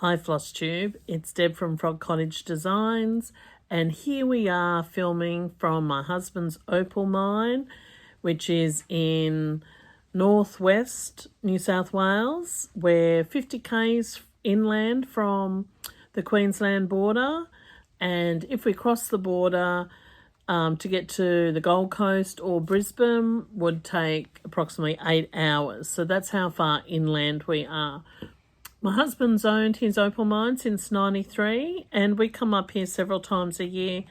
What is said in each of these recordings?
Hi Flosstube, it's Deb from Frog Cottage Designs, and here we are filming from my husband's Opal mine, which is in northwest New South Wales. We're 50 k's inland from the Queensland border, and if we cross the border to get to the Gold Coast or Brisbane would take approximately 8 hours. So that's how far inland we are. My husband's owned his opal mine since '93, and we come up here several times a year.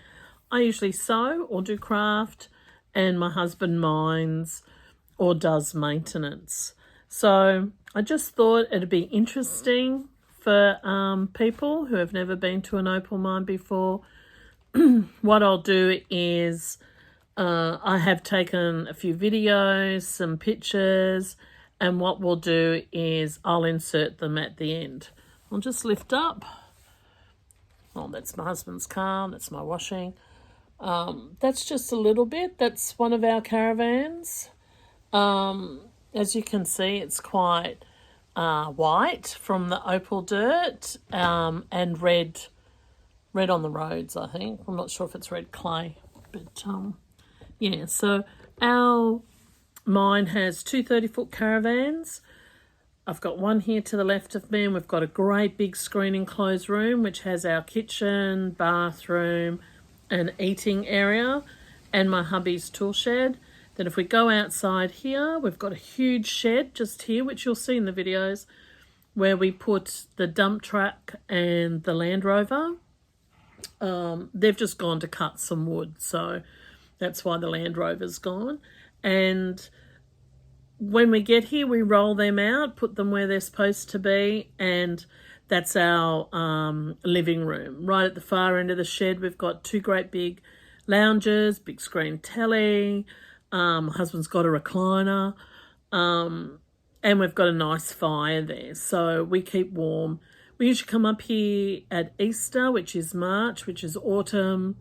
I usually sew or do craft, and my husband mines or does maintenance. So I just thought it'd be interesting for people who have never been to an opal mine before. What I'll do is I have taken a few videos, some pictures, and what we'll do is I'll insert them at the end. I'll just lift up. Oh, that's my husband's car. That's my washing. That's just a little bit. That's one of our caravans. As you can see, it's quite white from the opal dirt and red on the roads, I think. I'm not sure if it's red clay. But, yeah, so our mine has two 30-foot caravans. I've got one here to the left of me, and we've got a great big screen enclosed room which has our kitchen, bathroom and eating area and my hubby's tool shed. Then if we go outside here, we've got a huge shed just here, which you'll see in the videos, where we put the dump truck and the Land Rover. They've just gone to cut some wood, so that's why the Land Rover's gone. And when we get here, we roll them out, put them where they're supposed to be, and that's our living room. Right at the far end of the shed, we've got two great big lounges, big screen telly. My husband's got a recliner, and we've got a nice fire there, so we keep warm. We usually come up here at Easter, which is March, which is autumn.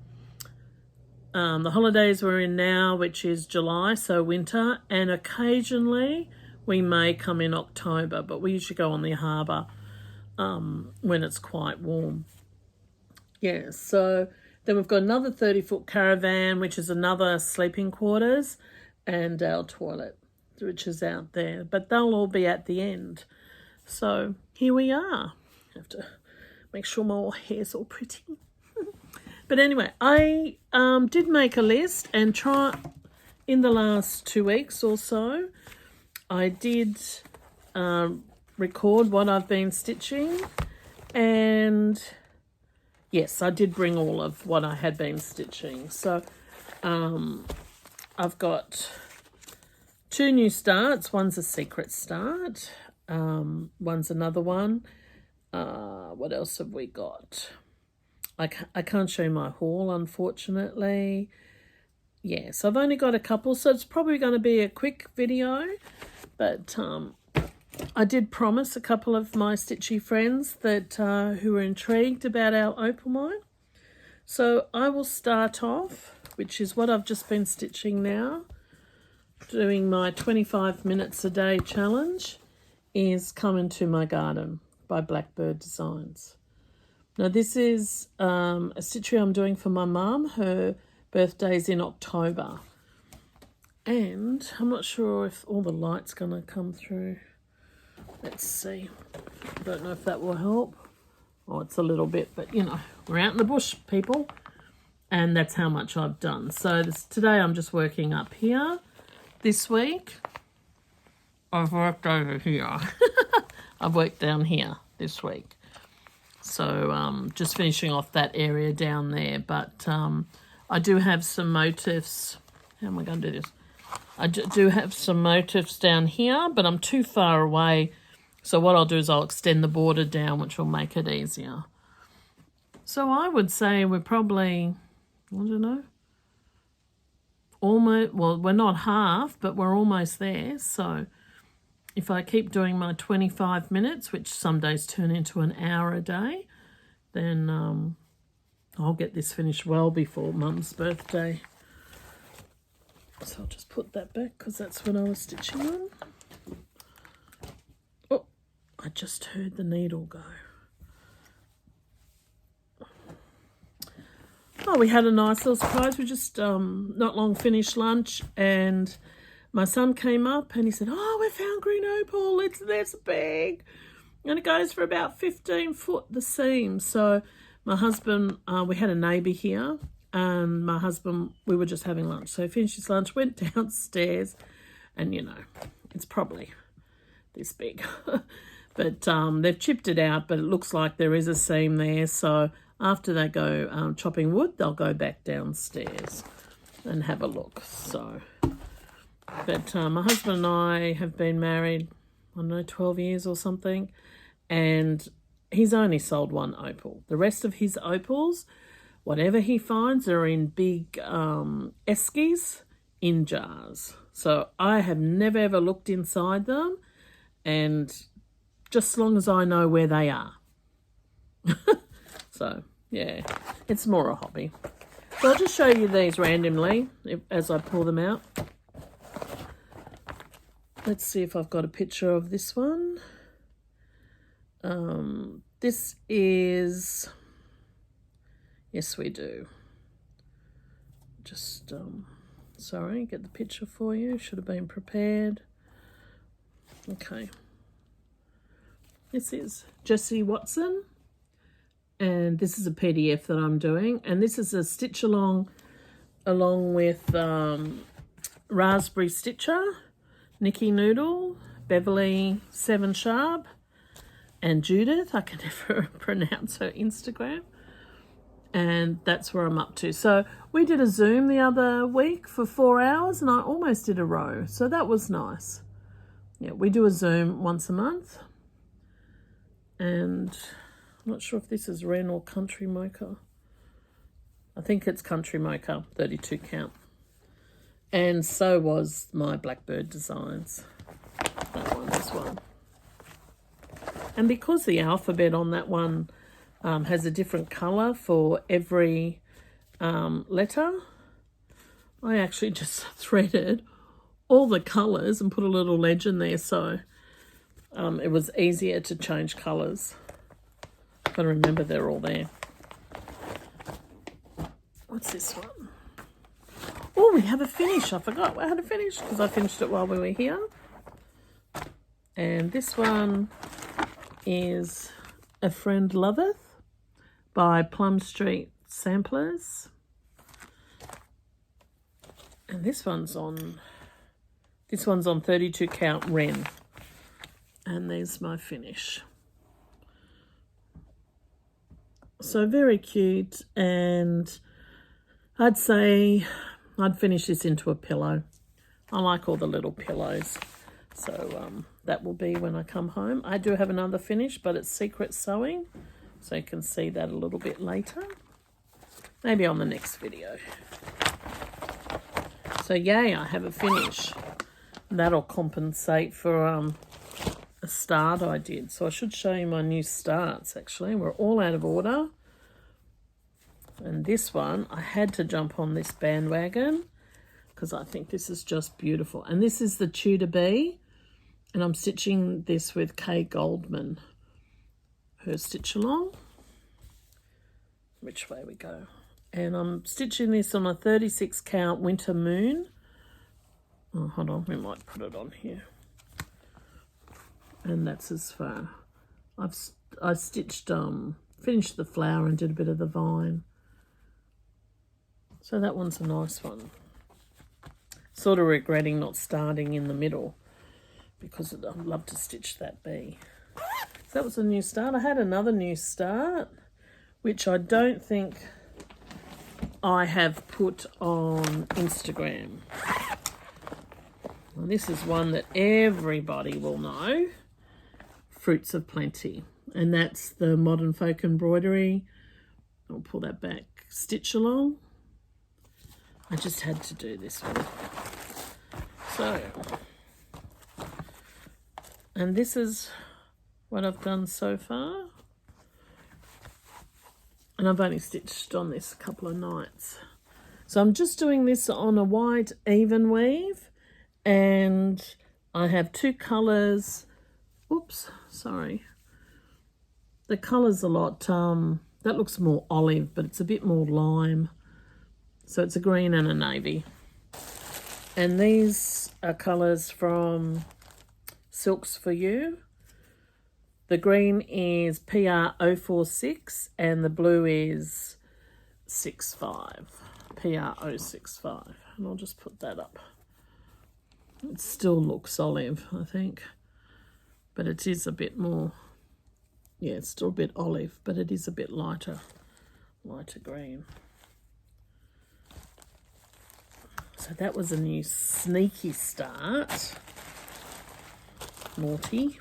The holidays we're in now, which is July, so winter, and occasionally we may come in October, but we usually go on the harbour when it's quite warm. Yeah, so then we've got another 30-foot caravan, which is another sleeping quarters, and our toilet, which is out there, but they'll all be at the end. So here we are. I have to make sure my hair's all pretty. But anyway, I did make a list and try in the last 2 weeks or so. I did record what I've been stitching, and yes, I did bring all of what I had been stitching. So I've got 2 new starts. One's a secret start. One's another one. What else have we got? I can't show you my haul, unfortunately. Yes, I've only got a couple, so it's probably going to be a quick video. But I did promise a couple of my stitchy friends that who were intrigued about our opal mine. So I will start off, which is what I've just been stitching now. Doing my 25 minutes a day challenge is Come Into My Garden by Blackbird Designs. Now this is a stitchery I'm doing for my mum. Her birthday's in October. And I'm not sure if all the light's going to come through. Let's see. I don't know if that will help. Oh, it's a little bit, but you know, we're out in the bush, people. And that's how much I've done. So today I'm just working up here. This week, I've worked over here. I've worked down here this week. So just finishing off that area down there. But I do have some motifs. How am I going to do this? I do have some motifs down here, but I'm too far away. So what I'll do is I'll extend the border down, which will make it easier. So I would say we're probably, I don't know, almost, well, we're not half, but we're almost there. So if I keep doing my 25 minutes, which some days turn into an hour a day, then I'll get this finished well before Mum's birthday. So I'll just put that back because that's what I was stitching on. Oh, I just heard the needle go. Oh, we had a nice little surprise. We just not long finished lunch, and my son came up and he said, "Oh, we found green opal. It's this big, and it goes for about 15 foot the seam." So my husband, we had a neighbour here, and my husband, we were just having lunch. So he finished his lunch, went downstairs, and you know, it's probably this big. But they've chipped it out, but it looks like there is a seam there. So after they go chopping wood, they'll go back downstairs and have a look. So, but my husband and I have been married, I don't know, 12 years or something, and he's only sold one opal. The rest of his opals, whatever he finds, are in big eskies in jars. So I have never ever looked inside them, and just as long as I know where they are. So, yeah, it's more a hobby. So I'll just show you these randomly as I pull them out. Let's see if I've got a picture of this one. This is, yes we do. Just, sorry, get the picture for you. Should have been prepared. Okay. This is Jessie Watson, and this is a PDF that I'm doing, and this is a stitch along with Raspberry Stitcher, Nikki Noodle, Beverly 7 Sharp, and Judith. I can never pronounce her Instagram, and that's where I'm up to. So we did a Zoom the other week for 4 hours, and I almost did a row, so that was nice. Yeah, we do a Zoom once a month. And I'm not sure if this is Wren or Country Mocha. I think it's Country Mocha, 32 count. And so was my Blackbird Designs. That one as well. And because the alphabet on that one has a different colour for every letter, I actually just threaded all the colours and put a little legend there, so it was easier to change colours. But remember, they're all there. What's this one? Oh, we have a finish. I forgot we had a finish because I finished it while we were here. And this one is A Friend Loveth by Plum Street Samplers. And this one's on 32 count Wren. And there's my finish. So very cute, and I'd say I'd finish this into a pillow. I like all the little pillows. So that will be when I come home. I do have another finish, but it's secret sewing. So you can see that a little bit later. Maybe on the next video. So yay, I have a finish. That'll compensate for a start I did. So I should show you my new starts, actually. We're all out of order. And this one, I had to jump on this bandwagon because I think this is just beautiful. And this is the Tudor Bee. And I'm stitching this with Kay Goldman. Her stitch along. Which way we go. And I'm stitching this on a 36 count Winter Moon. Oh, hold on, we might put it on here. And that's as far. I stitched, finished the flower and did a bit of the vine. So that one's a nice one. Sort of regretting not starting in the middle because I'd love to stitch that bee. So that was a new start. I had another new start, which I don't think I have put on Instagram. Well, this is one that everybody will know. Fruits of Plenty. And that's the Modern Folk Embroidery. I'll pull that back. Stitch along. I just had to do this one. So, and this is what I've done so far. And I've only stitched on this a couple of nights. So I'm just doing this on a white even weave. And I have two colours. Oops, sorry. The colour's a lot, that looks more olive, but it's a bit more lime. So it's a green and a navy. And these are colours from Silks For You. The green is PR046 and the blue is 65. PR065. And I'll just put that up. It still looks olive, I think. But it is a bit more, yeah, it's still a bit olive, but it is a bit lighter green. So that was a new sneaky start. Naughty.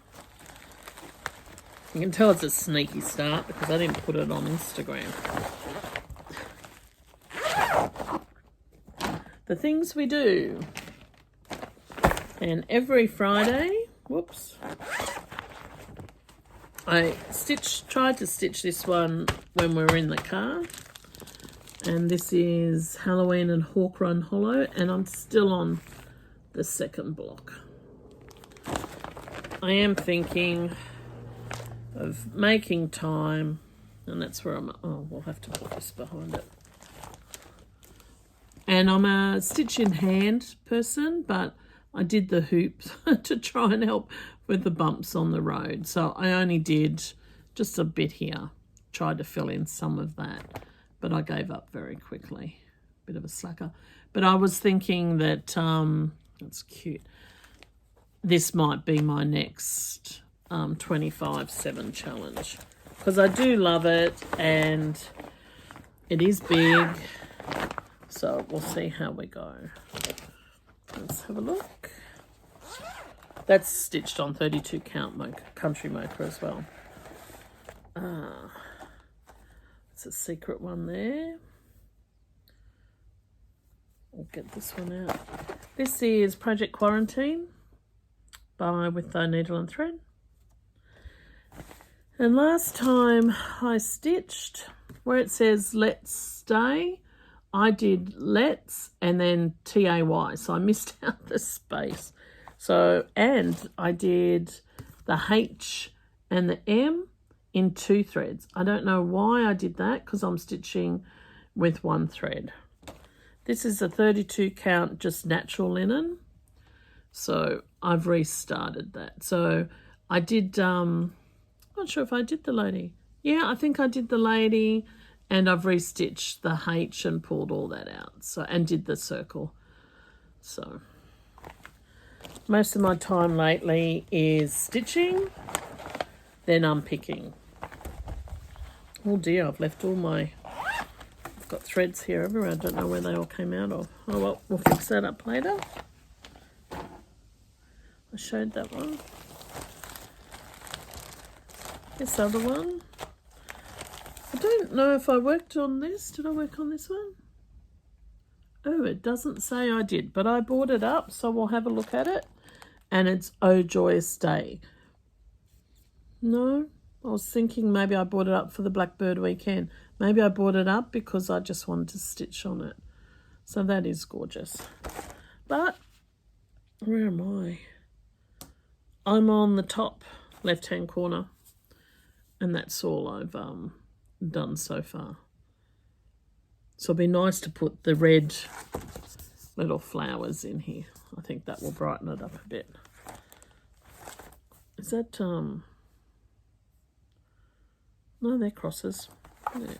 You can tell it's a sneaky start because I didn't put it on Instagram. The things we do. And every Friday, whoops, I tried to stitch this one when we were in the car. And this is Halloween and Hawk Run Hollow, and I'm still on the second block. I am thinking of making time, and that's where I'm, oh, we'll have to put this behind it. And I'm a stitch in hand person, but I did the hoops to try and help with the bumps on the road. So I only did just a bit here, tried to fill in some of that, but I gave up very quickly. Bit of a slacker. But I was thinking that, that's cute, this might be my next 25/7 challenge, because I do love it and it is big, so we'll see how we go. Let's have a look. That's stitched on 32 count country mocha as well. It's a secret one there. I'll get this one out. This is Project Quarantine by With Thy Needle and Thread. And last time I stitched where it says Let's Stay, I did Let's and then TAY, so I missed out the space. So, and I did the H and the M in 2 threads. I don't know why I did that, because I'm stitching with 1 thread. This is a 32 count just natural linen. So I've restarted that. So I did, not sure if I did the lady. Yeah, I think I did the lady, and I've restitched the H and pulled all that out. So, and did the circle. So most of my time lately is stitching, then unpicking. Oh dear, I've left all my, I've got threads here everywhere. I don't know where they all came out of. Oh well, we'll fix that up later. I showed that one. This other one. I don't know if I worked on this. Did I work on this one? Oh, it doesn't say I did, but I bought it up, so we'll have a look at it. And it's Oh Joyous Day. No, I was thinking maybe I bought it up for the Blackbird weekend. Maybe I bought it up because I just wanted to stitch on it. So that is gorgeous. But where am I? I'm on the top left-hand corner. And that's all I've done so far. So it'd be nice to put the red little flowers in here. I think that will brighten it up a bit. Is that, no, they're crosses. Yeah.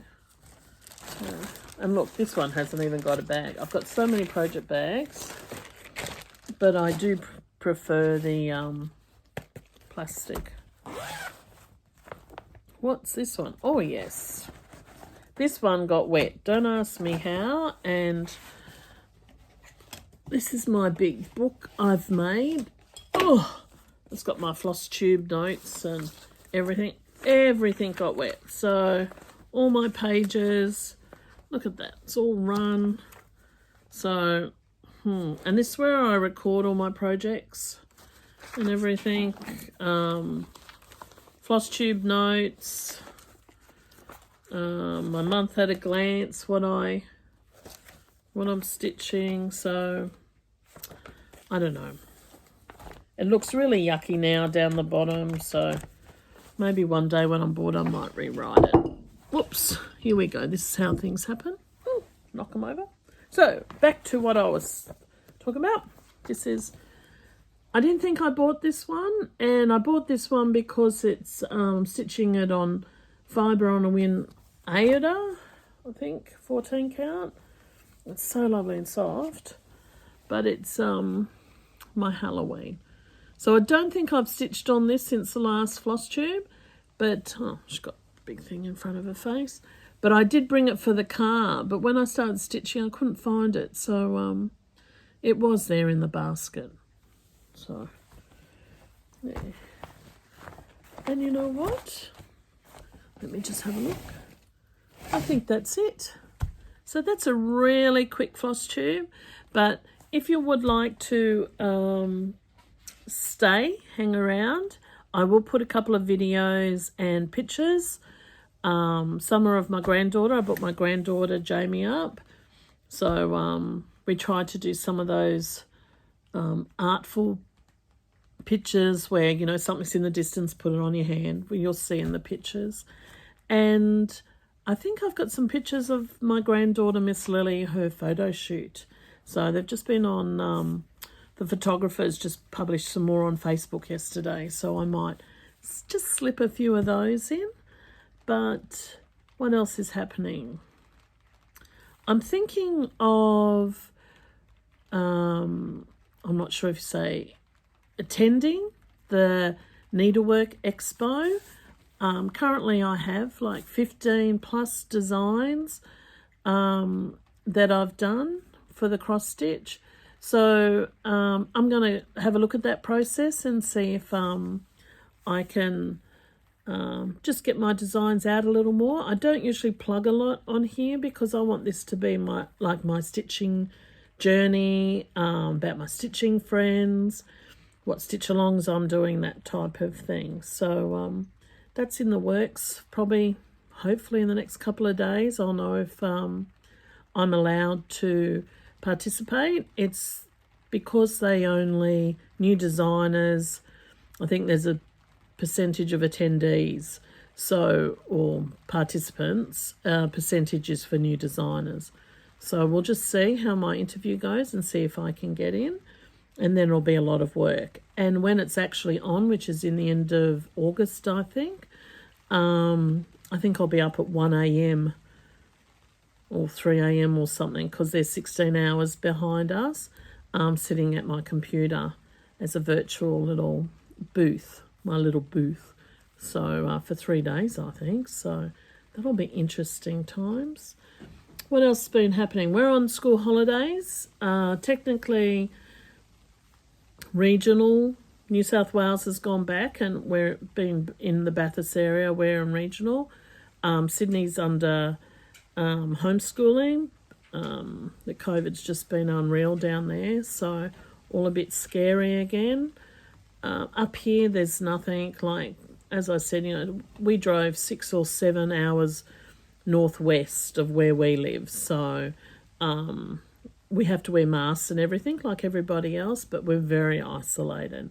And look, this one hasn't even got a bag. I've got so many project bags, but I do prefer the plastic. What's this one? Oh, yes. This one got wet. Don't ask me how. And this is my big book I've made. Oh, it's got my Flosstube notes and everything. Everything got wet. So all my pages, look at that. It's all run. So, and this is where I record all my projects and everything. Flosstube notes, my month at a glance, what I'm stitching. So I don't know. It looks really yucky now down the bottom, so maybe one day when I'm bored I might rewrite it. Whoops, here we go. This is how things happen. Ooh, knock them over. So back to what I was talking about. This is, I didn't think I bought this one, and I bought this one because it's stitching it on fibre on a win Aida, I think, 14 count. It's so lovely and soft, but it's my Halloween. So I don't think I've stitched on this since the last Flosstube, but she's got a big thing in front of her face. But I did bring it for the car, but when I started stitching I couldn't find it, so it was there in the basket. So there. And you know what? Let me just have a look. I think that's it. So that's a really quick Flosstube, but if you would like to hang around, I will put a couple of videos and pictures. Some are of my granddaughter. I brought my granddaughter Jamie up, so we tried to do some of those artful pictures where, you know, something's in the distance, put it on your hand, where you'll see in the pictures. And I think I've got some pictures of my granddaughter Miss Lily, her photo shoot. So they've just been on, the photographers just published some more on Facebook yesterday, so I might just slip a few of those in. But what else is happening? I'm thinking of, I'm not sure if you say, attending the Needlework Expo. Currently I have like 15 plus designs that I've done for the cross stitch. So I'm going to have a look at that process and see if I can just get my designs out a little more. I don't usually plug a lot on here because I want this to be my stitching journey, about my stitching friends, what stitch-alongs I'm doing, that type of thing. So that's in the works. Probably, hopefully in the next couple of days, I'll know if I'm allowed to participate. It's because they only new designers. I think there's a percentage of attendees, so, or participants, percentages for new designers. So we'll just see how my interview goes and see if I can get in, and then it'll be a lot of work. And when it's actually on, which is in the end of August, I think I'll be up at 1 a.m. or 3 a.m. or something, because they're 16 hours behind us, sitting at my computer as a virtual little booth, my little booth. So for 3 days, I think. So that'll be interesting times. What else has been happening? We're on school holidays. Technically, regional New South Wales has gone back, and we're been in the Bathurst area. We're in regional. Sydney's under homeschooling. The COVID's just been unreal down there, so all a bit scary again. Up here, there's nothing. Like, as I said, you know, we drove 6 or 7 hours northwest of where we live, so we have to wear masks and everything like everybody else, but we're very isolated.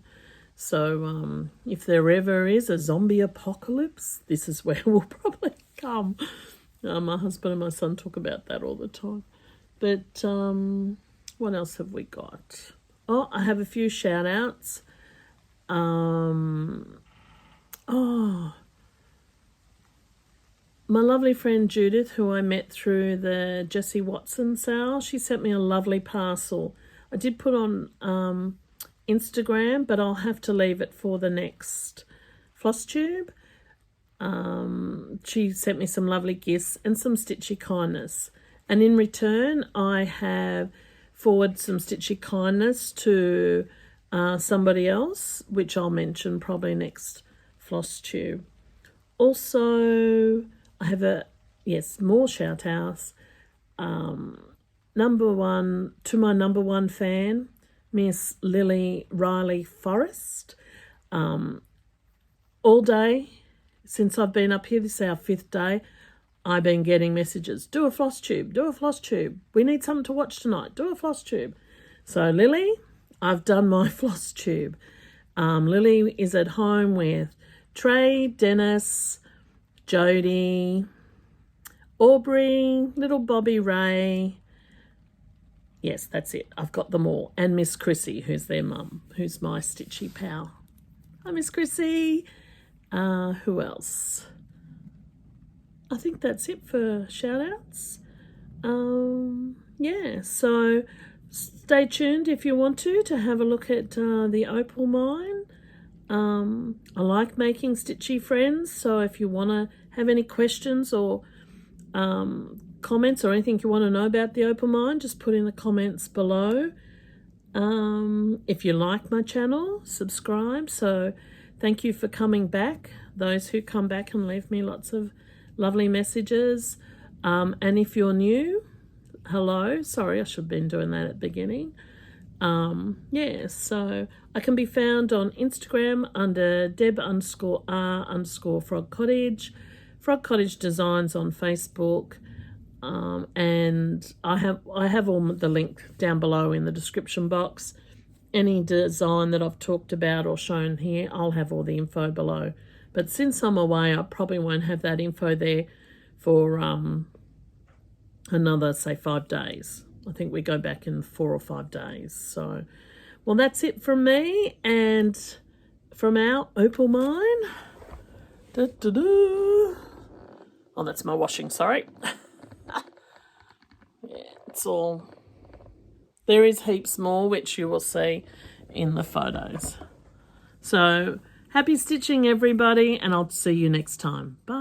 So if there ever is a zombie apocalypse, this is where we'll probably come. My husband and my son talk about that all the time. But what else have we got? Oh, I have a few shout outs. My lovely friend Judith, who I met through the Jessie Watson sale, she sent me a lovely parcel. I did put on Instagram, but I'll have to leave it for the next Flosstube. She sent me some lovely gifts and some stitchy kindness. And in return, I have forwarded some stitchy kindness to somebody else, which I'll mention probably next Flosstube. Also, I have more shout outs. Number one, to my number one fan, Miss Lily Riley Forrest. All day since I've been up here, this is our 5th day, I've been getting messages. Do a Flosstube, do a Flosstube. We need something to watch tonight. Do a Flosstube. So Lily, I've done my Flosstube. Lily is at home with Trey, Dennis, Jody, Aubrey, little Bobby Ray, Yes, that's it. I've got them all. And Miss Chrissy, who's their mum, who's my stitchy pal. Hi, Miss Chrissy. Who else? I think that's it for shout-outs. Yeah, so stay tuned if you want to have a look at the Opal mine. I like making stitchy friends, so if you want to have any questions or comments or anything you want to know about the Opal mine, just put in the comments below. If you like my channel, subscribe. So thank you for coming back, those who come back and leave me lots of lovely messages. And if you're new, hello. Sorry, I should have been doing that at the beginning. Yeah, so I can be found on Instagram under Deb_R_Frog Cottage, Frog Cottage Designs on Facebook, and I have all the link down below in the description box. Any design that I've talked about or shown here, I'll have all the info below. But since I'm away, I probably won't have that info there for another, say, 5 days. I think we go back in 4 or 5 days. So, well, that's it from me and from our Opal mine. Oh, that's my washing, sorry. Yeah, it's all... There is heaps more, which you will see in the photos. So, happy stitching, everybody, and I'll see you next time. Bye.